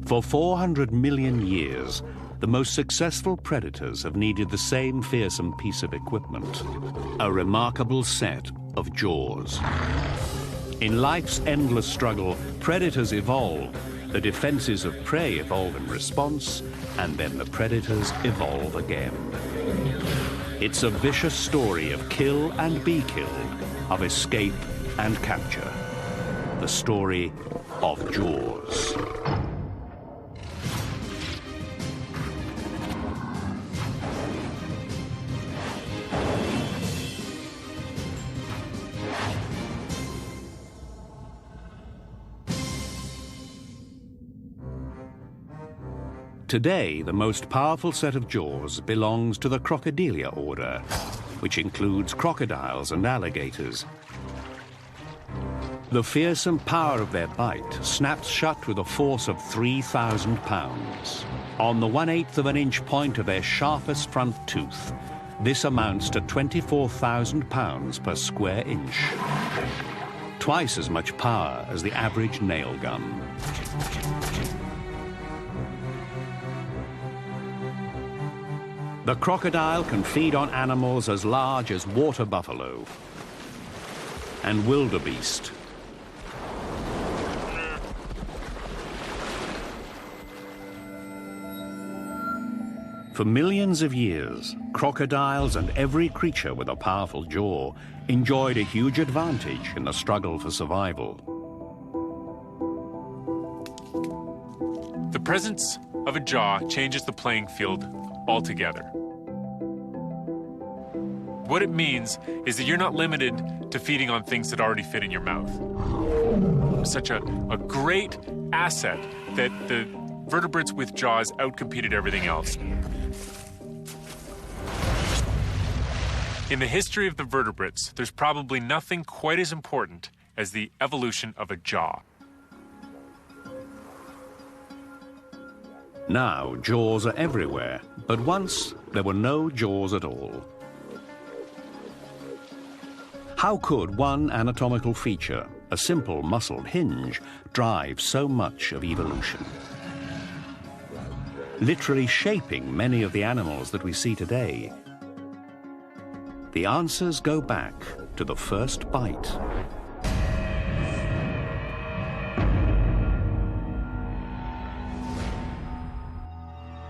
For 400 million years, the most successful predators have needed the same fearsome piece of equipment, a remarkable set of jaws. In life's endless struggle, predators evolve, the defenses of prey evolve in response, and then the predators evolve again. It's a vicious story of kill and be killed, of escape and capture. The story of Jaws. Today, the most powerful set of jaws belongs to the Crocodilia order, which includes crocodiles and alligators. The fearsome power of their bite snaps shut with a force of 3,000 pounds. On the 1/8 of an inch point of their sharpest front tooth, this amounts to 24,000 pounds per square inch. Twice as much power as the average nail gun. The crocodile can feed on animals as large as water buffalo and wildebeest. For millions of years, crocodiles and every creature with a powerful jaw enjoyed a huge advantage in the struggle for survival. The presence of a jaw changes the playing field altogether. What it means is that you're not limited to feeding on things that already fit in your mouth. Such a great asset that the vertebrates with jaws outcompeted everything else. In the history of the vertebrates, there's probably nothing quite as important as the evolution of a jaw. Now, jaws are everywhere, but once there were no jaws at all. How could one anatomical feature, a simple muscled hinge, drive so much of evolution? Literally shaping many of the animals that we see today. The answers go back to the first bite.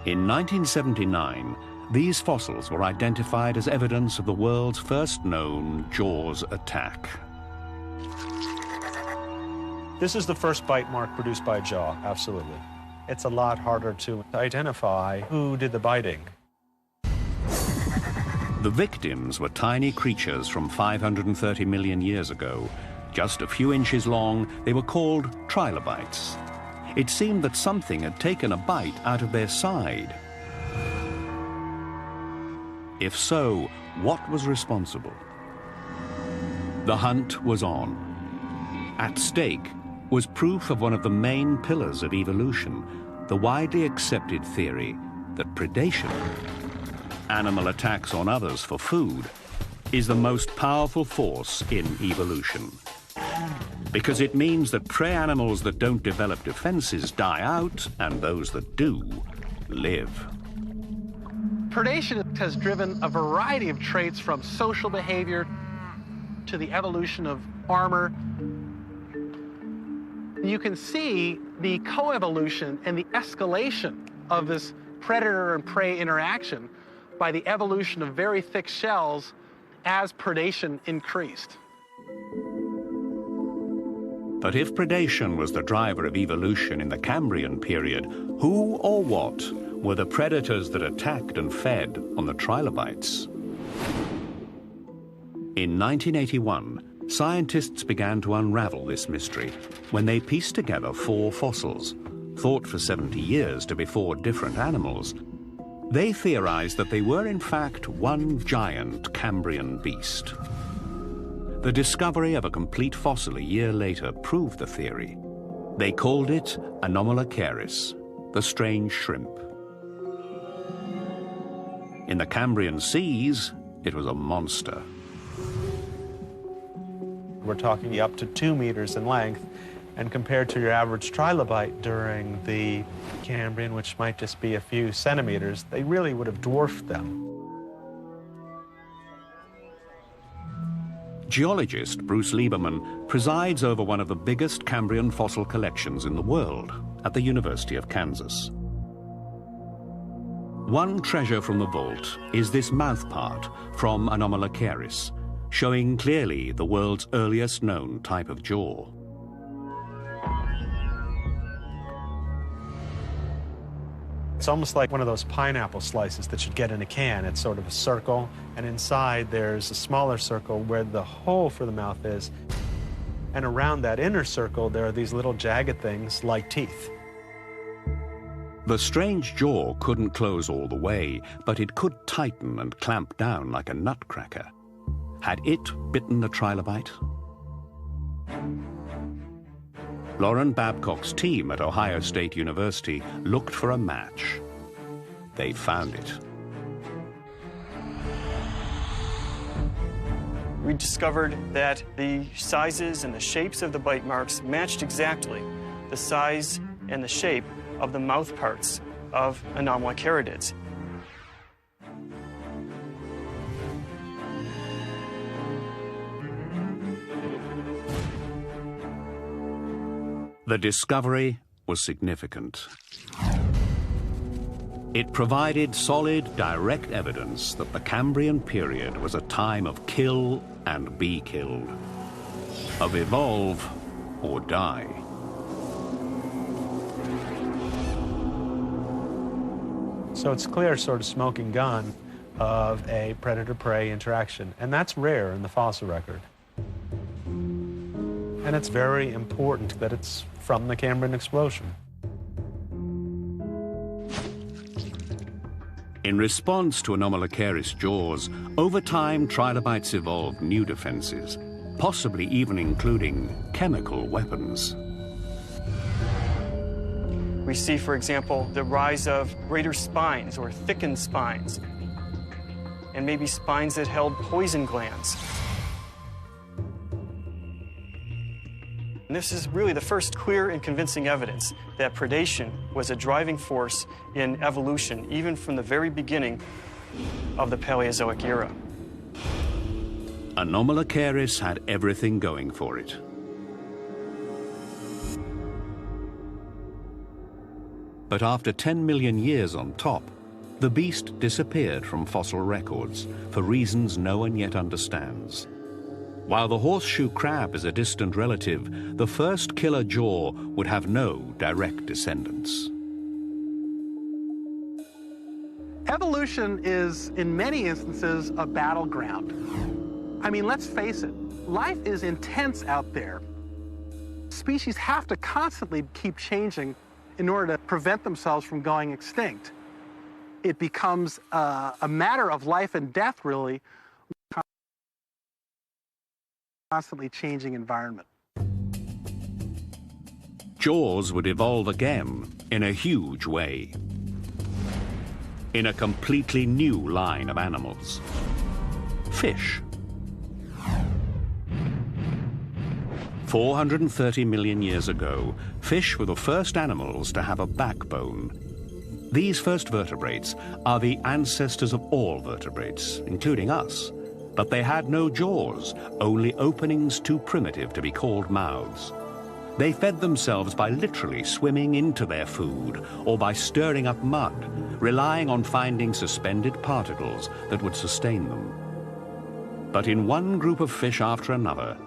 In 1979, these fossils were identified as evidence of the world's first known jaws attack. This is the first bite mark produced by a jaw, absolutely. It's a lot harder to identify who did the biting. The victims were tiny creatures from 530 million years ago. Just a few inches long, they were called trilobites. It seemed that something had taken a bite out of their side. If so, what was responsible? The hunt was on. At stake was proof of one of the main pillars of evolution, the widely accepted theory that predation, animal attacks on others for food, is the most powerful force in evolution. Because it means that prey animals that don't develop defenses die out, and those that do live. Predation has driven a variety of traits from social behavior to the evolution of armor. You can see the coevolution and the escalation of this predator and prey interaction by the evolution of very thick shells as predation increased. But if predation was the driver of evolution in the Cambrian period, who or what were the predators that attacked and fed on the trilobites? In 1981, scientists began to unravel this mystery when they pieced together 4 fossils, thought for 70 years to be 4 different animals. They theorized that they were in fact one giant Cambrian beast. The discovery of a complete fossil a year later proved the theory. They called it Anomalocaris, the strange shrimp. In the Cambrian seas, it was a monster. We're talking up to 2 meters in length And compared to your average trilobite during the Cambrian, which might just be a few centimeters, they really would have dwarfed them. Geologist Bruce Lieberman presides over one of the biggest Cambrian fossil collections in the world at the University of Kansas. One treasure from the vault is this mouthpart from Anomalocaris, showing clearly the world's earliest known type of jaw. It's almost like one of those pineapple slices that you'd get in a can. It's sort of a circle, and inside there's a smaller circle where the hole for the mouth is. And around that inner circle, there are these little jagged things like teeth. The strange jaw couldn't close all the way, but it could tighten and clamp down like a nutcracker. Had it bitten a trilobite? Lauren Babcock's team at Ohio State University looked for a match. They found it. We discovered that the sizes and the shapes of the bite marks matched exactly the size and the shape of the mouth parts of Anomalocaridids. The discovery was significant. It provided solid, direct evidence that the Cambrian period was a time of kill and be killed, of evolve or die. So it's clear sort of smoking gun of a predator-prey interaction, and that's rare in the fossil record. And it's very important that it's from the Cambrian explosion. In response to Anomalocaris jaws, over time trilobites evolved new defenses, possibly even including chemical weapons. We see, for example, the rise of greater spines or thickened spines, and maybe spines that held poison glands. And this is really the first clear and convincing evidence that predation was a driving force in evolution, even from the very beginning of the Paleozoic era. Anomalocaris had everything going for it. But after 10 million years on top, the beast disappeared from fossil records for reasons no one yet understands. While the horseshoe crab is a distant relative, the first killer jaw would have no direct descendants. Evolution is, in many instances, a battleground. I mean, let's face it, life is intense out there. Species have to constantly keep changing in order to prevent themselves from going extinct. It becomes a matter of life and death, really, constantly changing environment. Jaws would evolve again in a huge way, in a completely new line of animals. Fish. 430 million years ago, fish were the first animals to have a backbone. These first vertebrates are the ancestors of all vertebrates, including us. But they had no jaws, only openings too primitive to be called mouths. They fed themselves by literally swimming into their food or by stirring up mud, relying on finding suspended particles that would sustain them. But in one group of fish after another,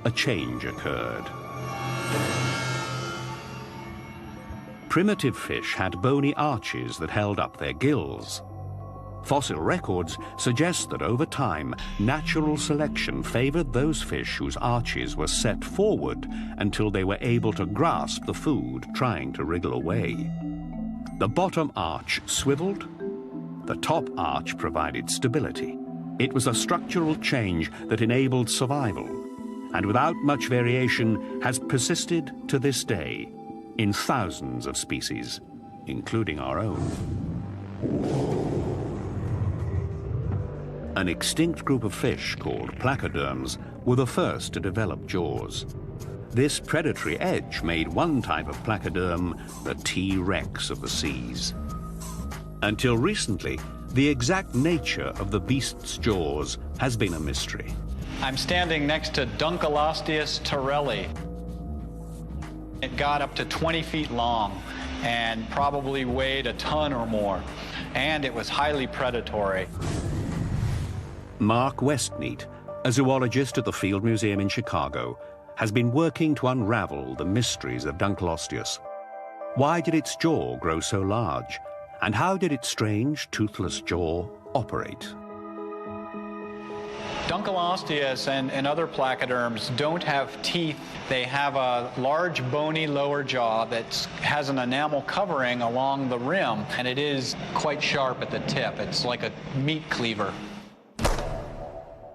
a change occurred. Primitive fish had bony arches that held up their gills. Fossil records suggest that over time, natural selection favored those fish whose arches were set forward until they were able to grasp the food trying to wriggle away. The bottom arch swiveled, the top arch provided stability. It was a structural change that enabled survival, and without much variation has persisted to this day in thousands of species, including our own. An extinct group of fish called placoderms were the first to develop jaws. This predatory edge made one type of placoderm the T-Rex of the seas. Until recently, the exact nature of the beast's jaws has been a mystery. I'm standing next to Dunkleosteus torelli. It got up to 20 feet long and probably weighed a ton or more, and it was highly predatory. Mark Westneat, a zoologist at the Field Museum in Chicago, has been working to unravel the mysteries of Dunkleosteus. Why did its jaw grow so large? And how did its strange, toothless jaw operate? Dunkleosteus and other placoderms don't have teeth. They have a large bony lower jaw that has an enamel covering along the rim, and it is quite sharp at the tip. It's like a meat cleaver.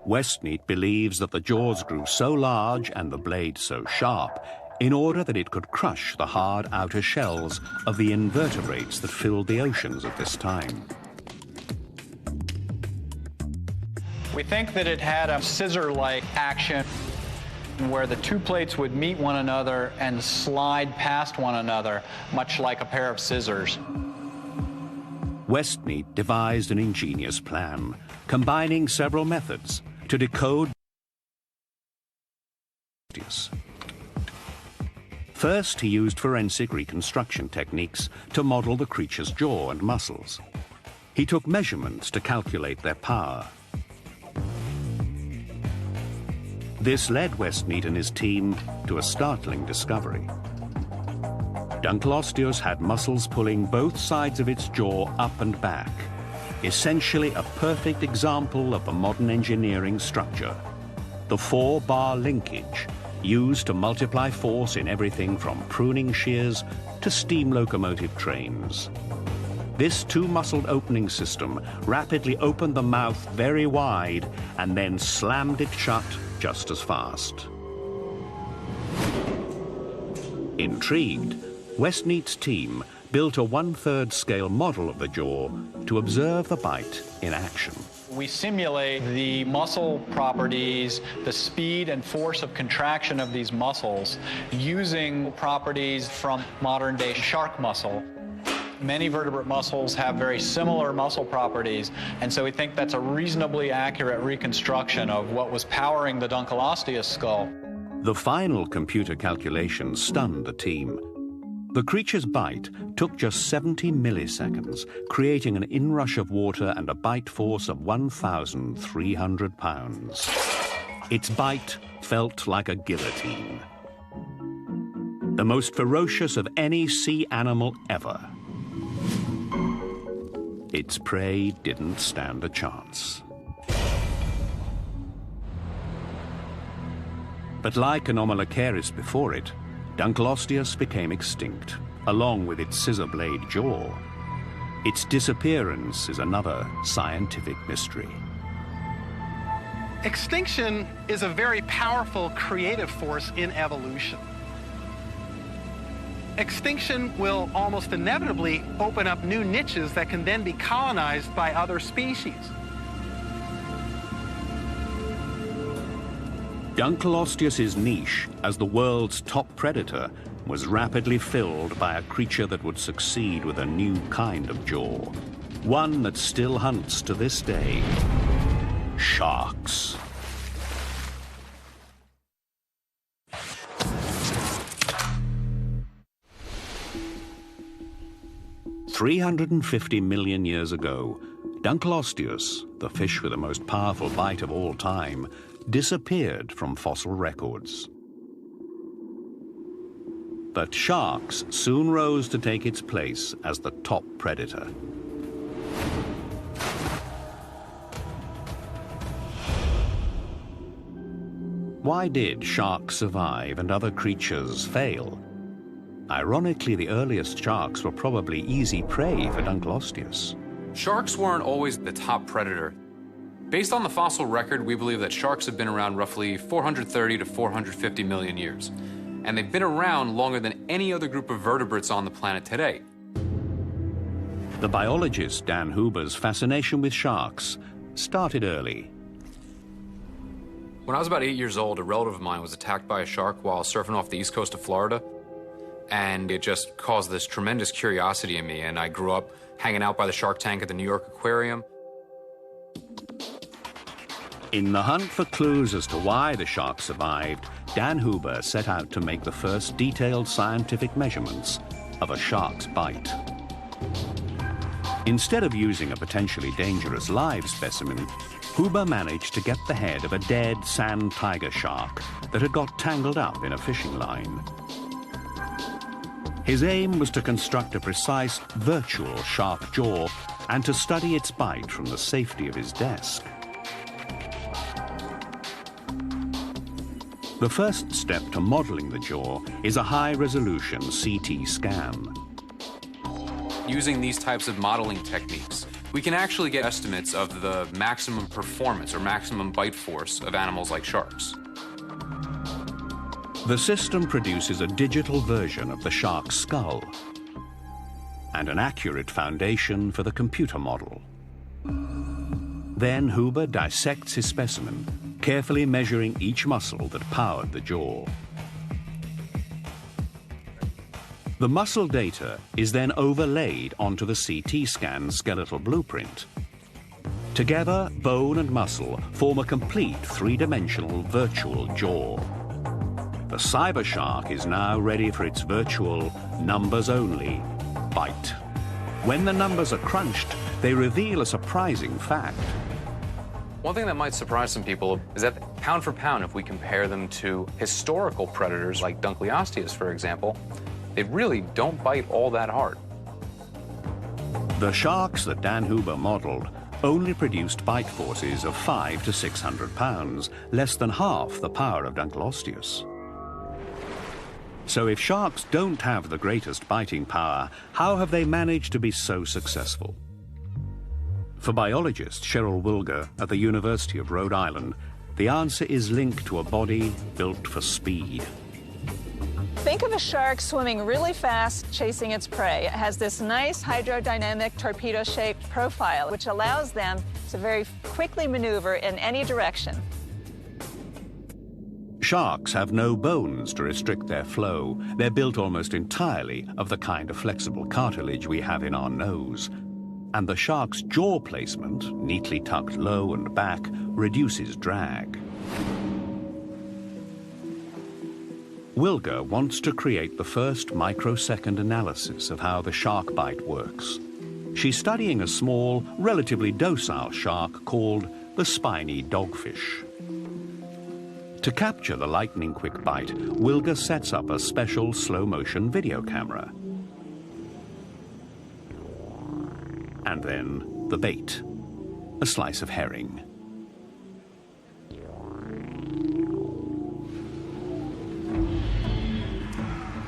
Westneat believes that the jaws grew so large and the blade so sharp in order that it could crush the hard outer shells of the invertebrates that filled the oceans at this time. We think that it had a scissor-like action where the two plates would meet one another and slide past one another, much like a pair of scissors. Westneat devised an ingenious plan, combining several methods to decode. First, he used forensic reconstruction techniques to model the creature's jaw and muscles. He took measurements to calculate their power. This led Westneat and his team to a startling discovery. Dunkleosteus had muscles pulling both sides of its jaw up and back, essentially a perfect example of the modern engineering structure. The 4-bar linkage used to multiply force in everything from pruning shears to steam locomotive trains. This two-muscled opening system rapidly opened the mouth very wide and then slammed it shut just as fast. Intrigued, Westneat's team built a 1/3 scale model of the jaw to observe the bite in action. We simulate the muscle properties, the speed and force of contraction of these muscles, using properties from modern-day shark muscle. Many vertebrate muscles have very similar muscle properties, and so we think that's a reasonably accurate reconstruction of what was powering the Dunkleosteus skull. The final computer calculations stunned the team. The creature's bite took just 70 milliseconds, creating an inrush of water and a bite force of 1,300 pounds. Its bite felt like a guillotine. The most ferocious of any sea animal ever. Its prey didn't stand a chance. But like Anomalocaris before it, Dunkleosteus became extinct, along with its scissor blade jaw. Its disappearance is another scientific mystery. Extinction is a very powerful creative force in evolution. Extinction will almost inevitably open up new niches that can then be colonized by other species. Dunkleosteus's niche as the world's top predator was rapidly filled by a creature that would succeed with a new kind of jaw, one that still hunts to this day: sharks. "350 million years ago, Dunkleosteus, the fish with the most powerful bite of all time, disappeared from fossil records. But sharks soon rose to take its place as the top predator. Why did sharks survive and other creatures fail? Ironically, the earliest sharks were probably easy prey for Dunkleosteus. Sharks weren't always the top predator. Based on the fossil record, we believe that sharks have been around roughly 430 to 450 million years. And they've been around longer than any other group of vertebrates on the planet today. The biologist Dan Huber's fascination with sharks started early. When I was about 8 years old, a relative of mine was attacked by a shark while surfing off the east coast of Florida. And it just caused this tremendous curiosity in me, and I grew up hanging out by the shark tank at the New York Aquarium. In the hunt for clues as to why the shark survived, Dan Huber set out to make the first detailed scientific measurements of a shark's bite. Instead of using a potentially dangerous live specimen, Huber managed to get the head of a dead sand tiger shark that had got tangled up in a fishing line. His aim was to construct a precise virtual shark jaw and to study its bite from the safety of his desk. The first step to modeling the jaw is a high-resolution CT scan. Using these types of modeling techniques, we can actually get estimates of the maximum performance or maximum bite force of animals like sharks. The system produces a digital version of the shark's skull and an accurate foundation for the computer model. Then Huber dissects his specimen, carefully measuring each muscle that powered the jaw. The muscle data is then overlaid onto the CT scan skeletal blueprint. Together, bone and muscle form a complete three-dimensional virtual jaw. The cyber shark is now ready for its virtual, numbers-only bite. When the numbers are crunched, they reveal a surprising fact. One thing that might surprise some people is that pound for pound, if we compare them to historical predators like Dunkleosteus, for example, they really don't bite all that hard. The sharks that Dan Huber modeled only produced bite forces of 500 to 600 pounds, less than half the power of Dunkleosteus. So if sharks don't have the greatest biting power, how have they managed to be so successful? For biologist Cheryl Wilger at the University of Rhode Island, the answer is linked to a body built for speed. Think of a shark swimming really fast, chasing its prey. It has this nice hydrodynamic torpedo-shaped profile, which allows them to very quickly maneuver in any direction. Sharks have no bones to restrict their flow. They're built almost entirely of the kind of flexible cartilage we have in our nose. And the shark's jaw placement, neatly tucked low and back, reduces drag. Wilger wants to create the first microsecond analysis of how the shark bite works. She's studying a small, relatively docile shark called the spiny dogfish. To capture the lightning-quick bite, Wilger sets up a special slow-motion video camera. And then the bait, a slice of herring.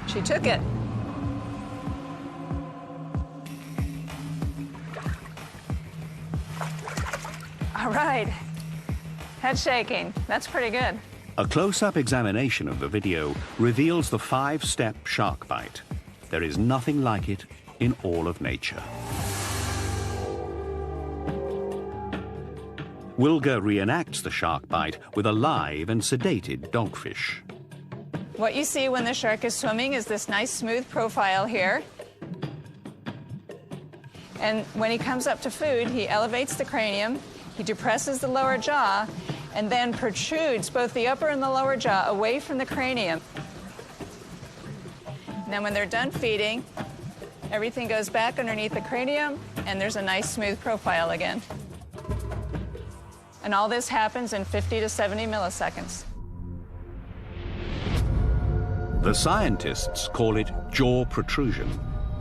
She took it. All right. Head shaking. That's pretty good. A close-up examination of the video reveals the 5-step shark bite. There is nothing like it in all of nature. Wilger reenacts the shark bite with a live and sedated dogfish. What you see when the shark is swimming is this nice smooth profile here. And when he comes up to food, he elevates the cranium, he depresses the lower jaw, and then protrudes both the upper and the lower jaw away from the cranium. And then when they're done feeding, everything goes back underneath the cranium, and there's a nice smooth profile again. And all this happens in 50 to 70 milliseconds. The scientists call it jaw protrusion.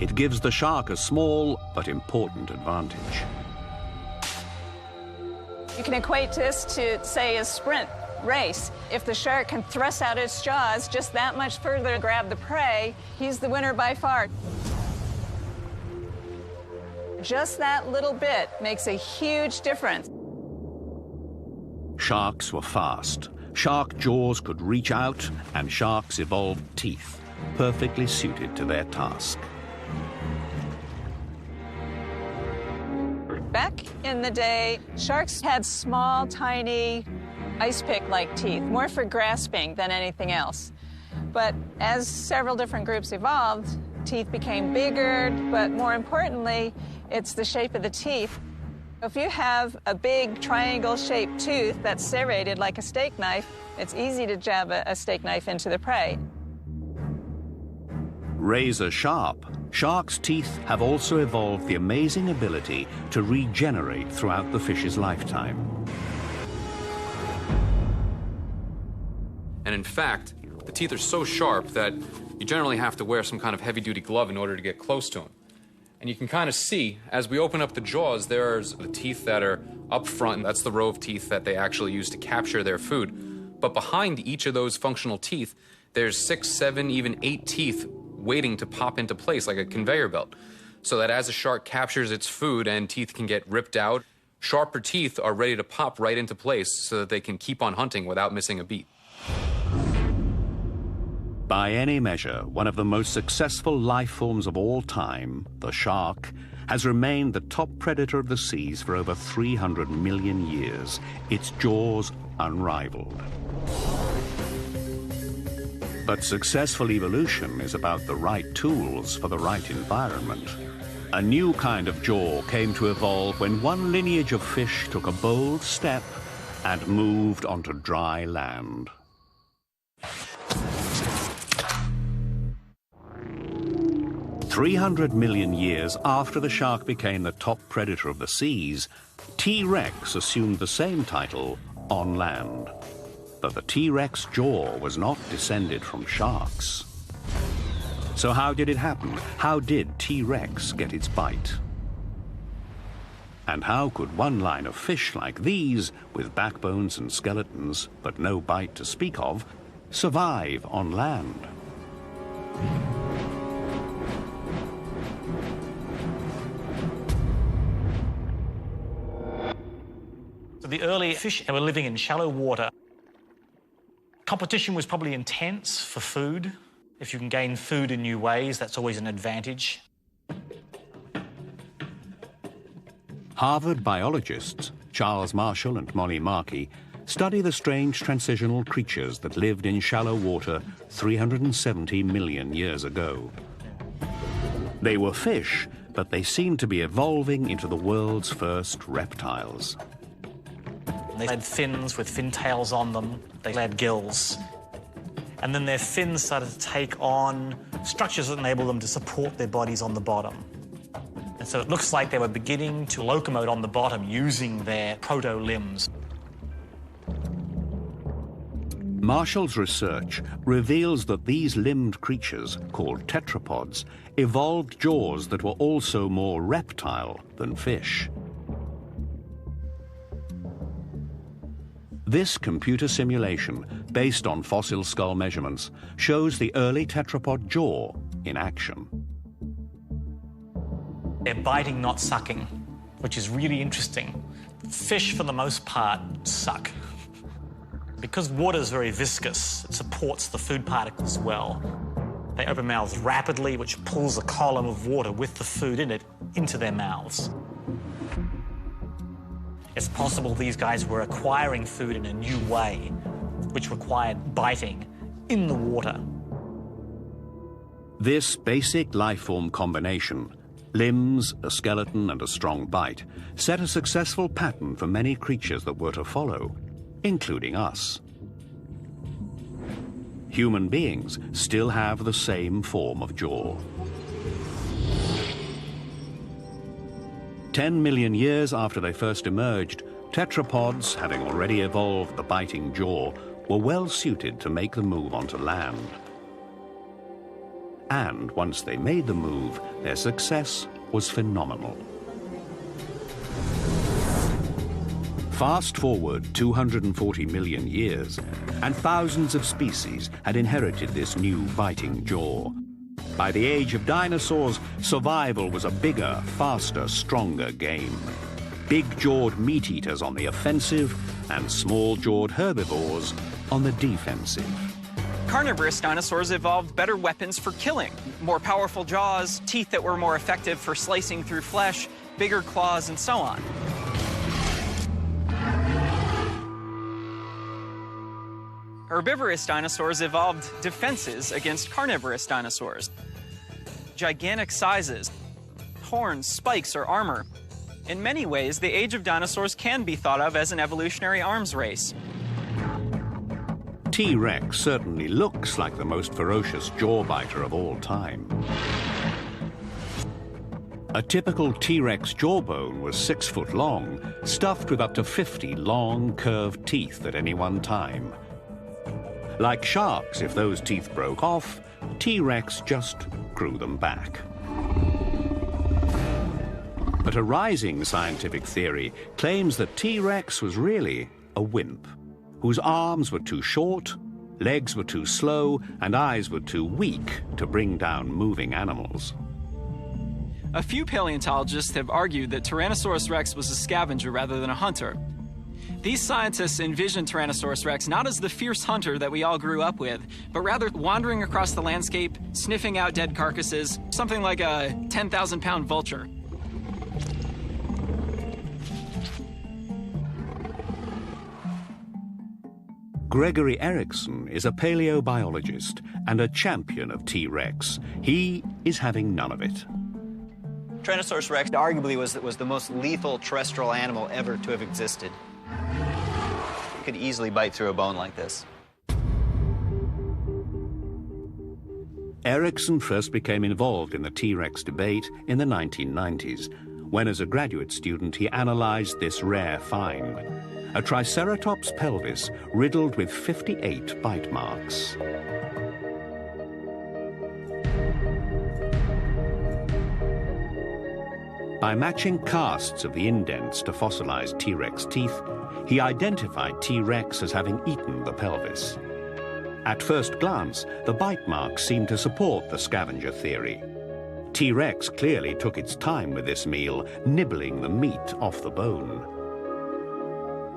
It gives the shark a small but important advantage. You can equate this to, say, a sprint race. If the shark can thrust out its jaws just that much further to grab the prey, he's the winner by far. Just that little bit makes a huge difference. Sharks were fast. Shark jaws could reach out, and sharks evolved teeth, perfectly suited to their task. Back in the day, sharks had small, tiny ice pick-like teeth, more for grasping than anything else. But as several different groups evolved, teeth became bigger, but more importantly, it's the shape of the teeth. If you have a big triangle-shaped tooth that's serrated like a steak knife, it's easy to jab a steak knife into the prey. Razor sharp, sharks' teeth have also evolved the amazing ability to regenerate throughout the fish's lifetime. And in fact, the teeth are so sharp that you generally have to wear some kind of heavy-duty glove in order to get close to them. And you can kind of see, as we open up the jaws, there's the teeth that are up front, and that's the row of teeth that they actually use to capture their food. But behind each of those functional teeth, there's 6, 7, even 8 teeth waiting to pop into place like a conveyor belt. So that as a shark captures its food and teeth can get ripped out, sharper teeth are ready to pop right into place so that they can keep on hunting without missing a beat. By any measure, one of the most successful life forms of all time, the shark, has remained the top predator of the seas for over 300 million years, its jaws unrivaled. But successful evolution is about the right tools for the right environment. A new kind of jaw came to evolve when one lineage of fish took a bold step and moved onto dry land. "300 million years after the shark became the top predator of the seas, T-Rex assumed the same title on land. But the T-Rex jaw was not descended from sharks. So how did it happen? How did T-Rex get its bite? And how could one line of fish like these, with backbones and skeletons, but no bite to speak of, survive on land? So the early fish were living in shallow water. Competition was probably intense for food. If you can gain food in new ways, that's always an advantage. Harvard biologists Charles Marshall and Molly Markey study the strange transitional creatures that lived in shallow water 370 million years ago. They were fish, but they seemed to be evolving into the world's first reptiles. They had fins with fin tails on them. They had gills. And then their fins started to take on structures that enabled them to support their bodies on the bottom. And so it looks like they were beginning to locomote on the bottom using their proto-limbs. Marshall's research reveals that these limbed creatures, called tetrapods, evolved jaws that were also more reptile than fish. This computer simulation, based on fossil skull measurements, shows the early tetrapod jaw in action. They're biting, not sucking, which is really interesting. Fish, for the most part, suck. Because water is very viscous, it supports the food particles well. They open mouths rapidly, which pulls a column of water with the food in it into their mouths. It's possible these guys were acquiring food in a new way, which required biting in the water. This basic life-form combination, limbs, a skeleton, and a strong bite, set a successful pattern for many creatures that were to follow, including us. Human beings still have the same form of jaw. 10 million years after they first emerged, tetrapods, having already evolved the biting jaw, were well suited to make the move onto land. And once they made the move, their success was phenomenal. Fast forward 240 million years, and thousands of species had inherited this new biting jaw. By the age of dinosaurs, survival was a bigger, faster, stronger game. Big-jawed meat-eaters on the offensive and small-jawed herbivores on the defensive. Carnivorous dinosaurs evolved better weapons for killing. More powerful jaws, teeth that were more effective for slicing through flesh, bigger claws, and so on. Herbivorous dinosaurs evolved defenses against carnivorous dinosaurs. Gigantic sizes, horns, spikes, or armor. In many ways, the age of dinosaurs can be thought of as an evolutionary arms race. T-Rex certainly looks like the most ferocious jawbiter of all time. A typical T-Rex jawbone was 6 foot long, stuffed with up to 50 long, curved teeth at any one time. Like sharks, if those teeth broke off, T-Rex just grew them back. But a rising scientific theory claims that T-Rex was really a wimp, whose arms were too short, legs were too slow, and eyes were too weak to bring down moving animals. A few paleontologists have argued that Tyrannosaurus rex was a scavenger rather than a hunter. These scientists envision Tyrannosaurus rex not as the fierce hunter that we all grew up with, but rather wandering across the landscape, sniffing out dead carcasses, something like a 10,000-pound vulture. Gregory Erickson is a paleobiologist and a champion of T-Rex. He is having none of it. Tyrannosaurus rex arguably was the most lethal terrestrial animal ever to have existed. It could easily bite through a bone like this. Erickson first became involved in the T-Rex debate in the 1990s, when as a graduate student he analyzed this rare find, a Triceratops pelvis riddled with 58 bite marks. By matching casts of the indents to fossilized T-Rex teeth, he identified T-Rex as having eaten the pelvis. At first glance, the bite marks seemed to support the scavenger theory. T-Rex clearly took its time with this meal, nibbling the meat off the bone.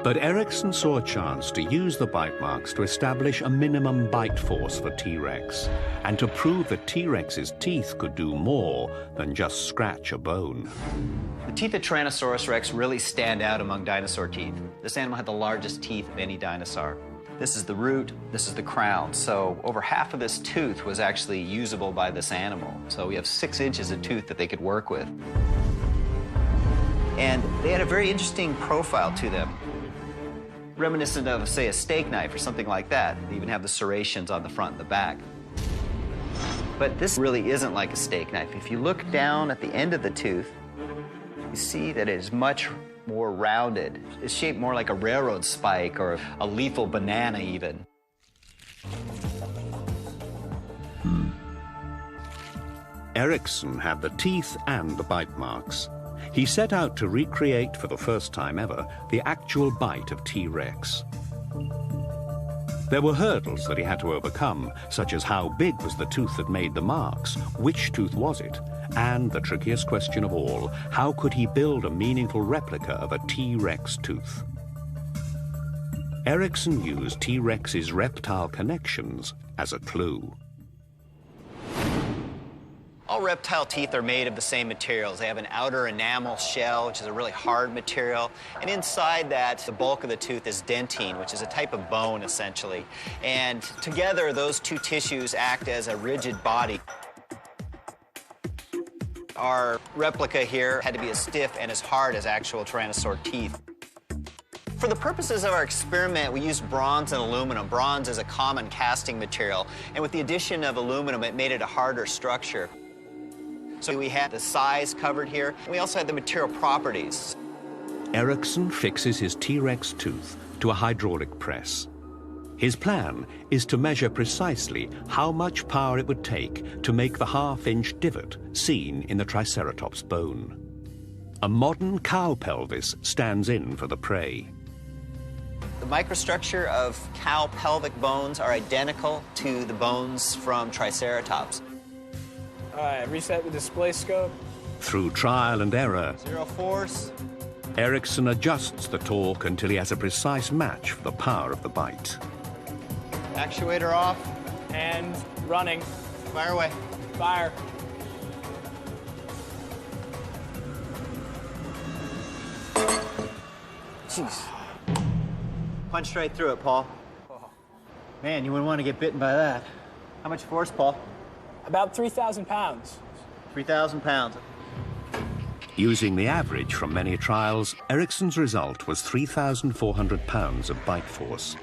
But Erickson saw a chance to use the bite marks to establish a minimum bite force for T-Rex, and to prove that T-Rex's teeth could do more than just scratch a bone. The teeth of Tyrannosaurus rex really stand out among dinosaur teeth. This animal had the largest teeth of any dinosaur. This is the root, this is the crown. So over half of this tooth was actually usable by this animal. So we have 6 inches of tooth that they could work with. And they had a very interesting profile to them, reminiscent of, say, a steak knife or something like that. They even have the serrations on the front and the back. But this really isn't like a steak knife. If you look down at the end of the tooth, you see that it is much more rounded. It's shaped more like a railroad spike or a lethal banana even. Erickson had the teeth and the bite marks. He set out to recreate for the first time ever the actual bite of T-Rex. There were hurdles that he had to overcome, such as how big was the tooth that made the marks, which tooth was it, and the trickiest question of all, how could he build a meaningful replica of a T-Rex tooth? Erickson used T-Rex's reptile connections as a clue. All reptile teeth are made of the same materials. They have an outer enamel shell, which is a really hard material, and inside that, the bulk of the tooth is dentine, which is a type of bone, essentially. And together, those two tissues act as a rigid body. Our replica here had to be as stiff and as hard as actual Tyrannosaur teeth. For the purposes of our experiment, we used bronze and aluminum. Bronze is a common casting material, and with the addition of aluminum, it made it a harder structure. So we had the size covered here, and we also had the material properties. Erickson fixes his T-Rex tooth to a hydraulic press. His plan is to measure precisely how much power it would take to make the half-inch divot seen in the Triceratops bone. A modern cow pelvis stands in for the prey. The microstructure of cow pelvic bones are identical to the bones from Triceratops. All right, reset the display scope. Through trial and error, Zero force. Erickson adjusts the torque until he has a precise match for the power of the bite. Actuator off. And running. Fire away. Fire. Jeez. Punched right through it, Paul. Man, you wouldn't want to get bitten by that. How much force, Paul? About 3,000 pounds. 3,000 pounds. Using the average from many trials, Ericsson's result was 3,400 pounds of bite force.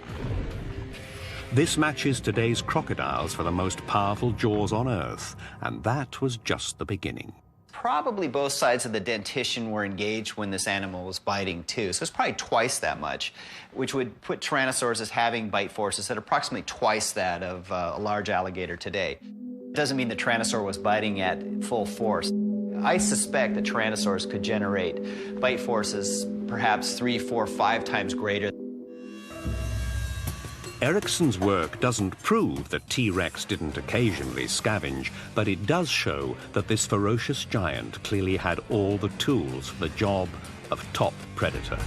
This matches today's crocodiles for the most powerful jaws on Earth, and that was just the beginning. Probably both sides of the dentition were engaged when this animal was biting too, so it's probably twice that much, which would put tyrannosaurs as having bite forces at approximately twice that of a large alligator today. It doesn't mean the tyrannosaur was biting at full force. I suspect that tyrannosaurs could generate bite forces perhaps 3, 4, 5 times greater. Ericsson's work doesn't prove that T-Rex didn't occasionally scavenge, but it does show that this ferocious giant clearly had all the tools for the job of top predator.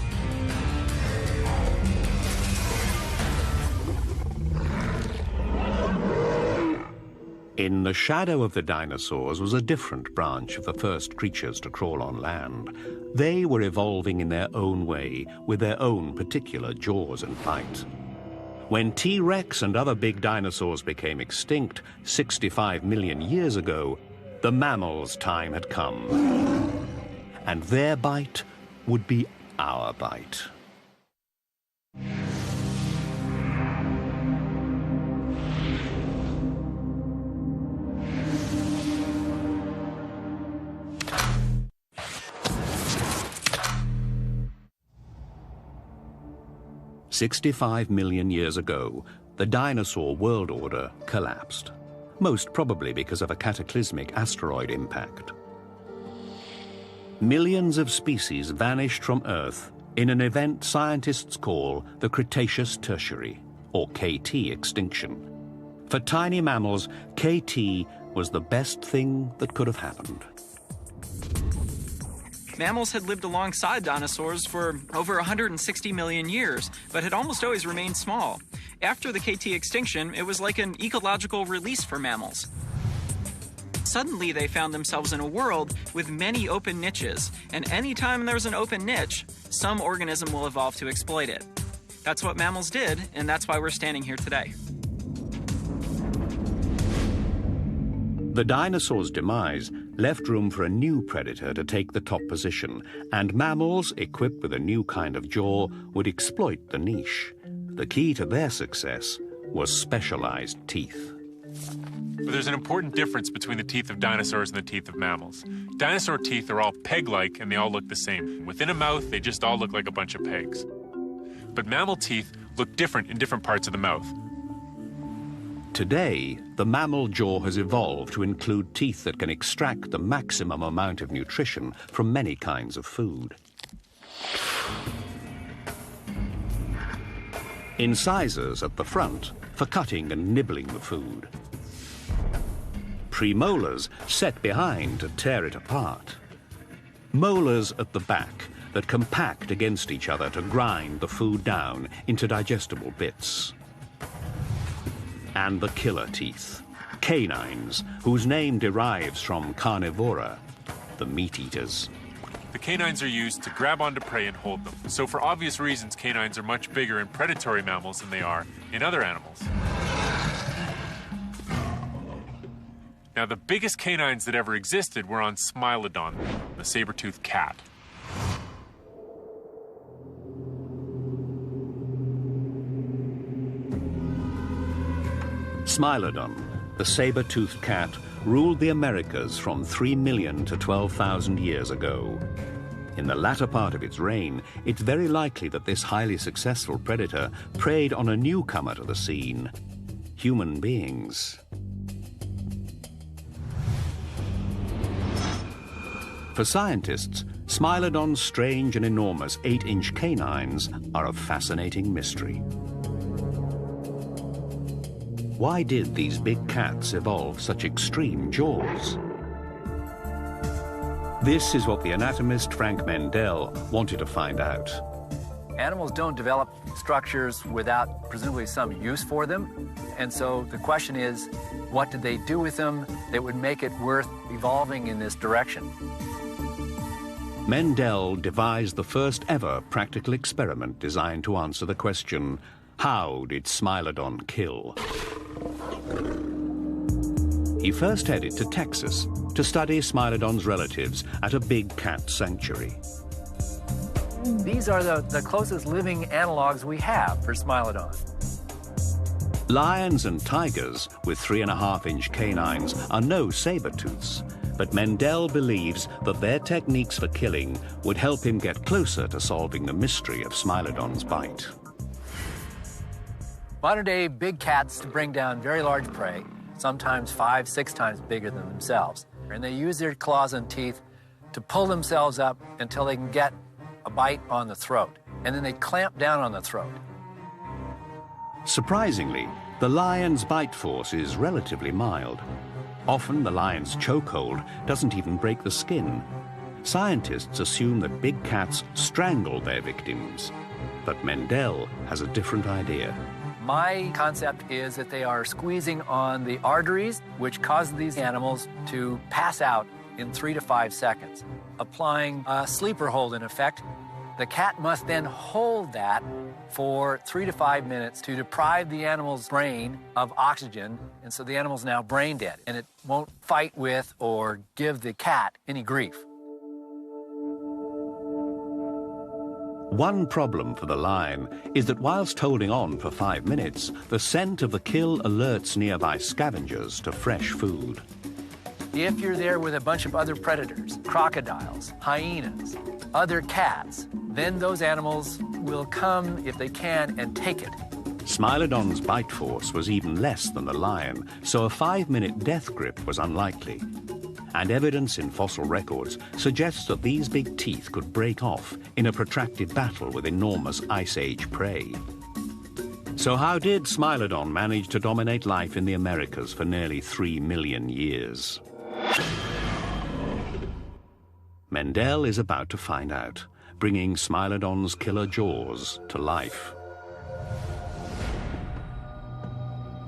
In the shadow of the dinosaurs was a different branch of the first creatures to crawl on land. They were evolving in their own way, with their own particular jaws and bite. When T-Rex and other big dinosaurs became extinct 65 million years ago, the mammals' time had come. And their bite would be our bite. "65 million years ago, the dinosaur world order collapsed, most probably because of a cataclysmic asteroid impact. Millions of species vanished from Earth in an event scientists call the Cretaceous Tertiary, or KT extinction. For tiny mammals, KT was the best thing that could have happened. Mammals had lived alongside dinosaurs for over 160 million years, but had almost always remained small. After the KT extinction, it was like an ecological release for mammals. Suddenly, they found themselves in a world with many open niches, and anytime there's an open niche, some organism will evolve to exploit it. That's what mammals did, and that's why we're standing here today. The dinosaur's demise left room for a new predator to take the top position, and mammals equipped with a new kind of jaw would exploit the niche. The key to their success was specialized teeth. But there's an important difference between the teeth of dinosaurs and the teeth of mammals. Dinosaur teeth are all peg-like and they all look the same. Within a mouth, they just all look like a bunch of pegs. But mammal teeth look different in different parts of the mouth. Today, the mammal jaw has evolved to include teeth that can extract the maximum amount of nutrition from many kinds of food. Incisors at the front for cutting and nibbling the food. Premolars set behind to tear it apart. Molars at the back that compact against each other to grind the food down into digestible bits. And the killer teeth, canines, whose name derives from carnivora, the meat eaters. The canines are used to grab onto prey and hold them. So for obvious reasons, canines are much bigger in predatory mammals than they are in other animals. Now, the biggest canines that ever existed were on Smilodon, the saber-toothed cat. Smilodon, the saber-toothed cat, ruled the Americas from 3 million to 12,000 years ago. In the latter part of its reign, it's very likely that this highly successful predator preyed on a newcomer to the scene, human beings. For scientists, Smilodon's strange and enormous 8-inch canines are a fascinating mystery. Why did these big cats evolve such extreme jaws? This is what the anatomist Frank Mendel wanted to find out. Animals don't develop structures without presumably some use for them. And so the question is, what did they do with them that would make it worth evolving in this direction? Mendel devised the first ever practical experiment designed to answer the question, How did Smilodon kill? He first headed to Texas to study Smilodon's relatives at a big cat sanctuary. These are the closest living analogs we have for Smilodon. Lions and tigers with 3.5-inch canines are no saber-tooths, but Mendel believes that their techniques for killing would help him get closer to solving the mystery of Smilodon's bite. Modern-day big cats bring down very large prey, sometimes 5-6 times bigger than themselves. And they use their claws and teeth to pull themselves up until they can get a bite on the throat. And then they clamp down on the throat. Surprisingly, the lion's bite force is relatively mild. Often the lion's chokehold doesn't even break the skin. Scientists assume that big cats strangle their victims. But Mendel has a different idea. My concept is that they are squeezing on the arteries, which cause these animals to pass out in 3 to 5 seconds, applying a sleeper hold in effect. The cat must then hold that for 3 to 5 minutes to deprive the animal's brain of oxygen, and so the animal's now brain dead, and it won't fight with or give the cat any grief. One problem for the lion is that whilst holding on for 5 minutes, the scent of the kill alerts nearby scavengers to fresh food. If you're there with a bunch of other predators, crocodiles, hyenas, other cats, then those animals will come, if they can, and take it. Smilodon's bite force was even less than the lion, so a 5-minute death grip was unlikely. And evidence in fossil records suggests that these big teeth could break off in a protracted battle with enormous Ice Age prey. So how did Smilodon manage to dominate life in the Americas for nearly 3 million years? Mendel is about to find out, bringing Smilodon's killer jaws to life.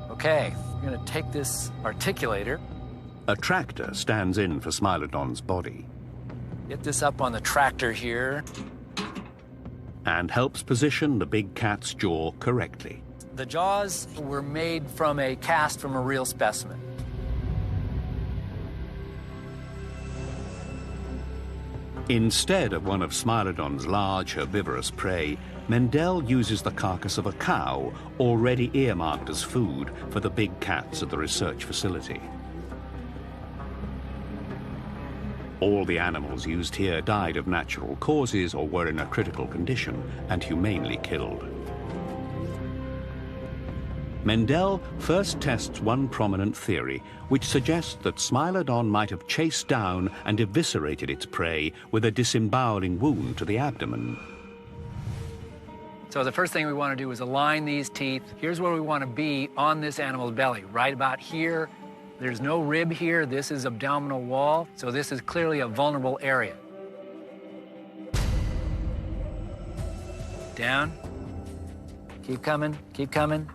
Okay, we're going to take this articulator. A tractor stands in for Smilodon's body. Get this up on the tractor here. And helps position the big cat's jaw correctly. The jaws were made from a cast from a real specimen. Instead of one of Smilodon's large herbivorous prey, Mendel uses the carcass of a cow already earmarked as food for the big cats at the research facility. All the animals used here died of natural causes or were in a critical condition and humanely killed. Mendel first tests one prominent theory, which suggests that Smilodon might have chased down and eviscerated its prey with a disemboweling wound to the abdomen. So the first thing we want to do is align these teeth. Here's where we want to be on this animal's belly, right about here. There's no rib here. This is abdominal wall, so this is clearly a vulnerable area. Down. Keep coming, keep coming.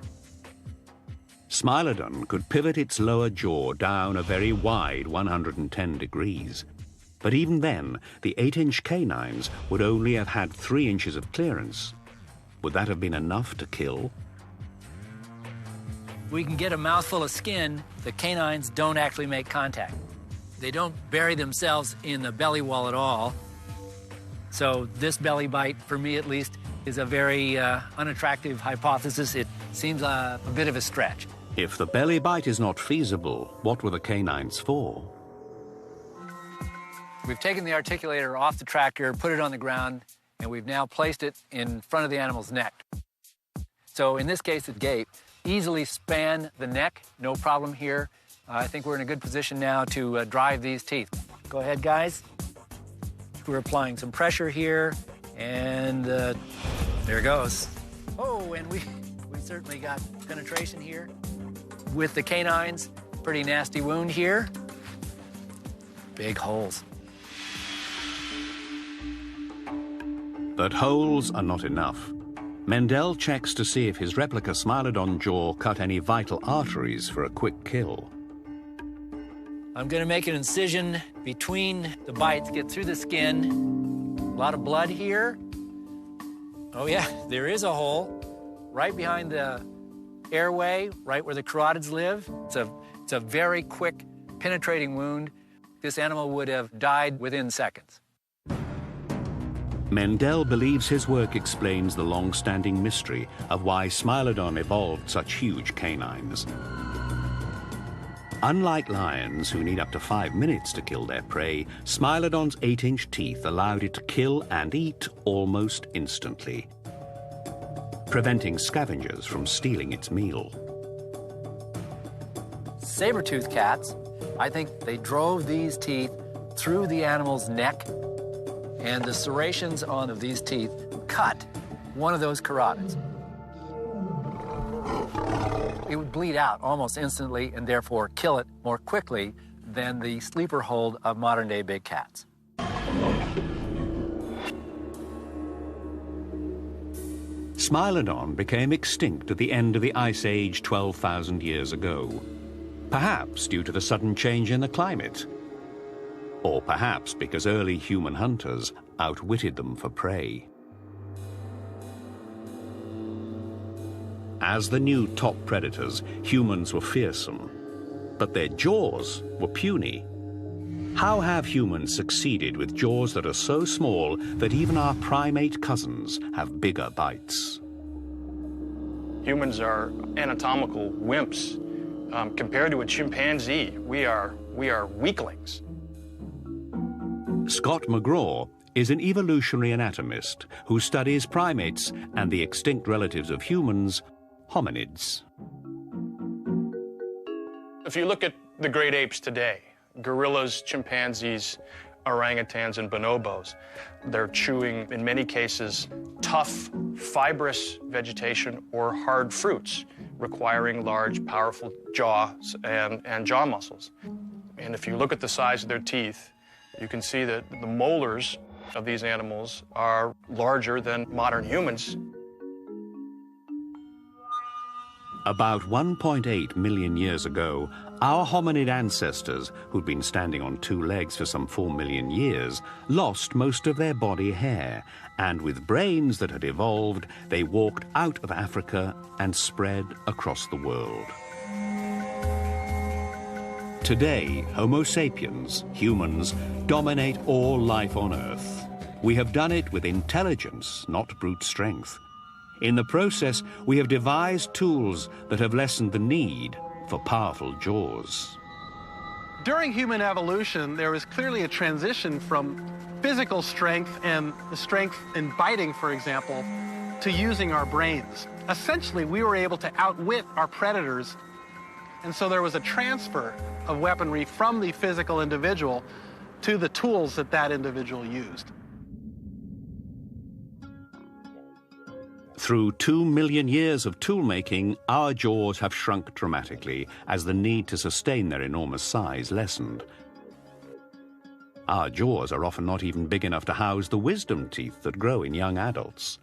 Smilodon could pivot its lower jaw down a very wide 110 degrees. But even then, the 8-inch canines would only have had 3 inches of clearance. Would that have been enough to kill? We can get a mouthful of skin. The canines don't actually make contact. They don't bury themselves in the belly wall at all. So this belly bite, for me at least, is a very unattractive hypothesis. It seems a bit of a stretch. If the belly bite is not feasible, what were the canines for? We've taken the articulator off the tractor, put it on the ground, and we've now placed it in front of the animal's neck. So in this case, it gape. Easily span the neck, no problem here. I think we're in a good position now to drive these teeth. Go ahead, guys. We're applying some pressure here, and there it goes. Oh, and we certainly got penetration here with the canines. Pretty nasty wound here. Big holes. But holes are not enough. Mendel checks to see if his replica Smilodon jaw cut any vital arteries for a quick kill. I'm going to make an incision between the bites, get through the skin. A lot of blood here. Oh yeah, there is a hole. right behind the airway, right where the carotids live. It's a very quick, penetrating wound. This animal would have died within seconds. Mendel believes his work explains the long-standing mystery of why Smilodon evolved such huge canines. Unlike lions, who need up to 5 minutes to kill their prey, Smilodon's 8-inch teeth allowed it to kill and eat almost instantly, preventing scavengers from stealing its meal. Saber-toothed cats, I think they drove these teeth through the animal's neck, and the serrations on these teeth cut one of those carotids. It would bleed out almost instantly and therefore kill it more quickly than the sleeper hold of modern-day big cats. Smilodon became extinct at the end of the Ice Age 12,000 years ago, perhaps due to the sudden change in the climate, or perhaps because early human hunters outwitted them for prey. As the new top predators, humans were fearsome, but their jaws were puny. How have humans succeeded with jaws that are so small that even our primate cousins have bigger bites? Humans are anatomical wimps. Compared to a chimpanzee, we are weaklings. Scott McGraw is an evolutionary anatomist who studies primates and the extinct relatives of humans, hominids. If you look at the great apes today, gorillas, chimpanzees, orangutans, and bonobos, they're chewing, in many cases, tough, fibrous vegetation or hard fruits, requiring large, powerful jaws and jaw muscles. And if you look at the size of their teeth, you can see that the molars of these animals are larger than modern humans. About 1.8 million years ago, our hominid ancestors, who'd been standing on 2 legs for some 4 million years, lost most of their body hair, and with brains that had evolved, they walked out of Africa and spread across the world. Today, Homo sapiens, humans, dominate all life on Earth. We have done it with intelligence, not brute strength. In the process, we have devised tools that have lessened the need for powerful jaws. During human evolution, there was clearly a transition from physical strength and the strength in biting, for example, to using our brains. Essentially, we were able to outwit our predators, and so there was a transfer of weaponry from the physical individual to the tools that that individual used. Through 2 million years of tool-making, our jaws have shrunk dramatically as the need to sustain their enormous size lessened. Our jaws are often not even big enough to house the wisdom teeth that grow in young adults.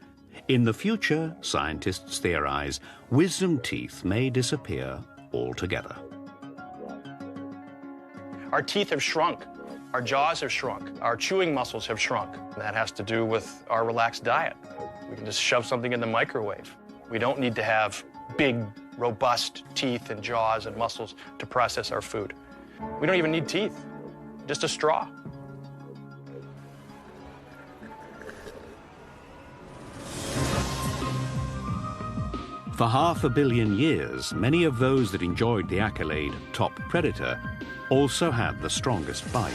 In the future, scientists theorize, wisdom teeth may disappear altogether. Our teeth have shrunk. Our jaws have shrunk. Our chewing muscles have shrunk. That has to do with our relaxed diet. We can just shove something in the microwave. We don't need to have big, robust teeth and jaws and muscles to process our food. We don't even need teeth, just a straw. For 500 million years, many of those that enjoyed the accolade top predator also had the strongest bite.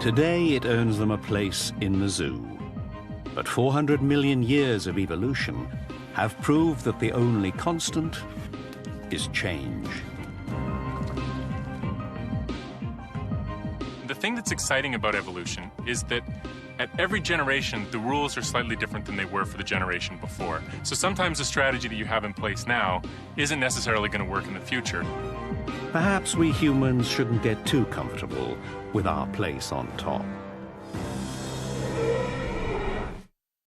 Today, it earns them a place in the zoo. But 400 million years of evolution have proved that the only constant is change. The thing that's exciting about evolution is that at every generation, the rules are slightly different than they were for the generation before. So sometimes the strategy that you have in place now isn't necessarily going to work in the future. Perhaps we humans shouldn't get too comfortable with our place on top.